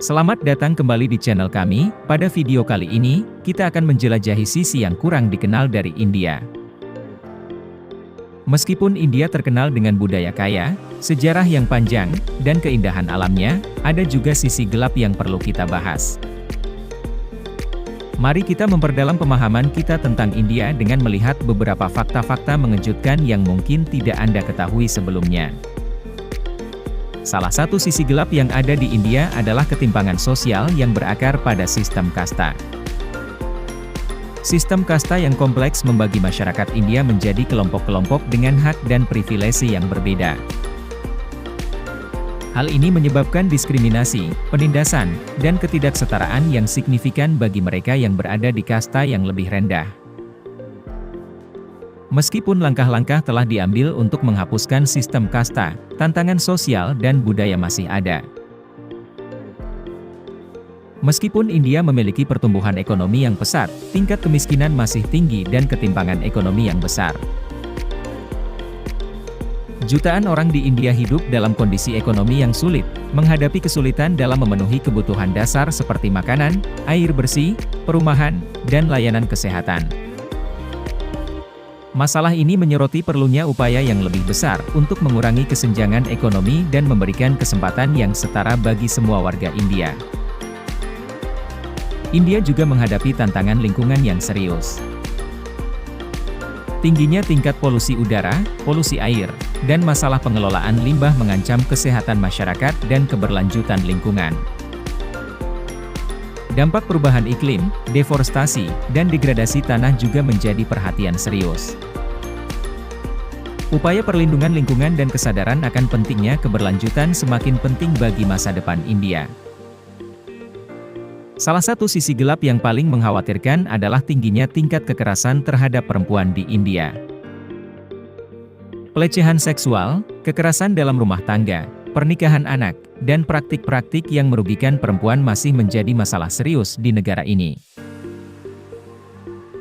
Selamat datang kembali di channel kami. Pada video kali ini, kita akan menjelajahi sisi yang kurang dikenal dari India. Meskipun India terkenal dengan budaya kaya, sejarah yang panjang, dan keindahan alamnya, ada juga sisi gelap yang perlu kita bahas. Mari kita memperdalam pemahaman kita tentang India dengan melihat beberapa fakta-fakta mengejutkan yang mungkin tidak Anda ketahui sebelumnya. Salah satu sisi gelap yang ada di India adalah ketimpangan sosial yang berakar pada sistem kasta. Sistem kasta yang kompleks membagi masyarakat India menjadi kelompok-kelompok dengan hak dan privilege yang berbeda. Hal ini menyebabkan diskriminasi, penindasan, dan ketidaksetaraan yang signifikan bagi mereka yang berada di kasta yang lebih rendah. Meskipun langkah-langkah telah diambil untuk menghapuskan sistem kasta, tantangan sosial dan budaya masih ada. Meskipun India memiliki pertumbuhan ekonomi yang pesat, tingkat kemiskinan masih tinggi dan ketimpangan ekonomi yang besar. Jutaan orang di India hidup dalam kondisi ekonomi yang sulit, menghadapi kesulitan dalam memenuhi kebutuhan dasar seperti makanan, air bersih, perumahan, dan layanan kesehatan. Masalah ini menyoroti perlunya upaya yang lebih besar untuk mengurangi kesenjangan ekonomi dan memberikan kesempatan yang setara bagi semua warga India. India juga menghadapi tantangan lingkungan yang serius. Tingginya tingkat polusi udara, polusi air, dan masalah pengelolaan limbah mengancam kesehatan masyarakat dan keberlanjutan lingkungan. Dampak perubahan iklim, deforestasi, dan degradasi tanah juga menjadi perhatian serius. Upaya perlindungan lingkungan dan kesadaran akan pentingnya keberlanjutan semakin penting bagi masa depan India. Salah satu sisi gelap yang paling mengkhawatirkan adalah tingginya tingkat kekerasan terhadap perempuan di India. Pelecehan seksual, kekerasan dalam rumah tangga, pernikahan anak, dan praktik-praktik yang merugikan perempuan masih menjadi masalah serius di negara ini.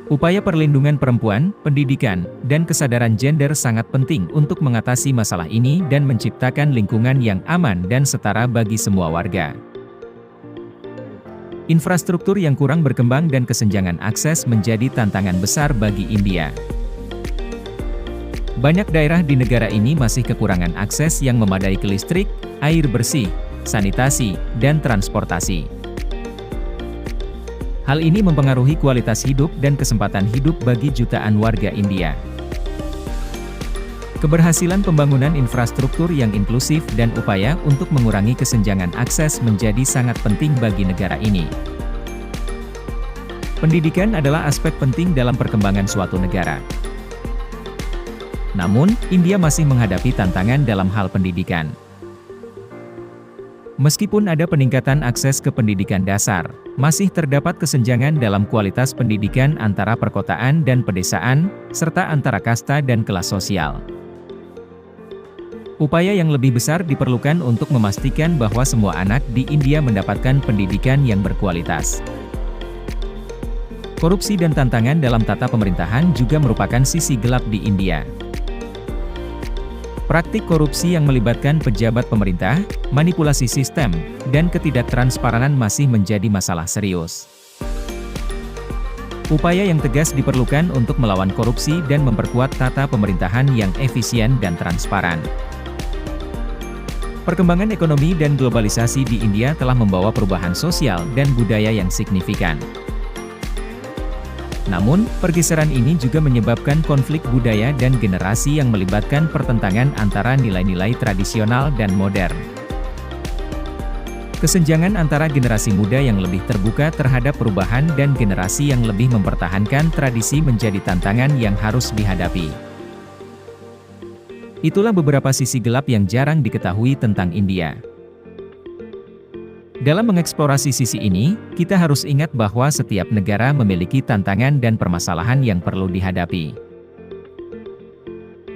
Upaya perlindungan perempuan, pendidikan, dan kesadaran gender sangat penting untuk mengatasi masalah ini dan menciptakan lingkungan yang aman dan setara bagi semua warga. Infrastruktur yang kurang berkembang dan kesenjangan akses menjadi tantangan besar bagi India. Banyak daerah di negara ini masih kekurangan akses yang memadai ke listrik, air bersih, sanitasi, dan transportasi. Hal ini mempengaruhi kualitas hidup dan kesempatan hidup bagi jutaan warga India. Keberhasilan pembangunan infrastruktur yang inklusif dan upaya untuk mengurangi kesenjangan akses menjadi sangat penting bagi negara ini. Pendidikan adalah aspek penting dalam perkembangan suatu negara. Namun, India masih menghadapi tantangan dalam hal pendidikan. Meskipun ada peningkatan akses ke pendidikan dasar, masih terdapat kesenjangan dalam kualitas pendidikan antara perkotaan dan pedesaan, serta antara kasta dan kelas sosial. Upaya yang lebih besar diperlukan untuk memastikan bahwa semua anak di India mendapatkan pendidikan yang berkualitas. Korupsi dan tantangan dalam tata pemerintahan juga merupakan sisi gelap di India. Praktik korupsi yang melibatkan pejabat pemerintah, manipulasi sistem, dan ketidaktransparan masih menjadi masalah serius. Upaya yang tegas diperlukan untuk melawan korupsi dan memperkuat tata pemerintahan yang efisien dan transparan. Perkembangan ekonomi dan globalisasi di India telah membawa perubahan sosial dan budaya yang signifikan. Namun, pergeseran ini juga menyebabkan konflik budaya dan generasi yang melibatkan pertentangan antara nilai-nilai tradisional dan modern. Kesenjangan antara generasi muda yang lebih terbuka terhadap perubahan dan generasi yang lebih mempertahankan tradisi menjadi tantangan yang harus dihadapi. Itulah beberapa sisi gelap yang jarang diketahui tentang India. Dalam mengeksplorasi sisi ini, kita harus ingat bahwa setiap negara memiliki tantangan dan permasalahan yang perlu dihadapi.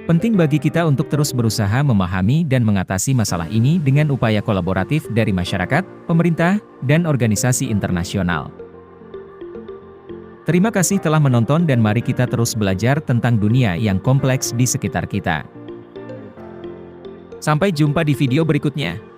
Penting bagi kita untuk terus berusaha memahami dan mengatasi masalah ini dengan upaya kolaboratif dari masyarakat, pemerintah, dan organisasi internasional. Terima kasih telah menonton dan mari kita terus belajar tentang dunia yang kompleks di sekitar kita. Sampai jumpa di video berikutnya.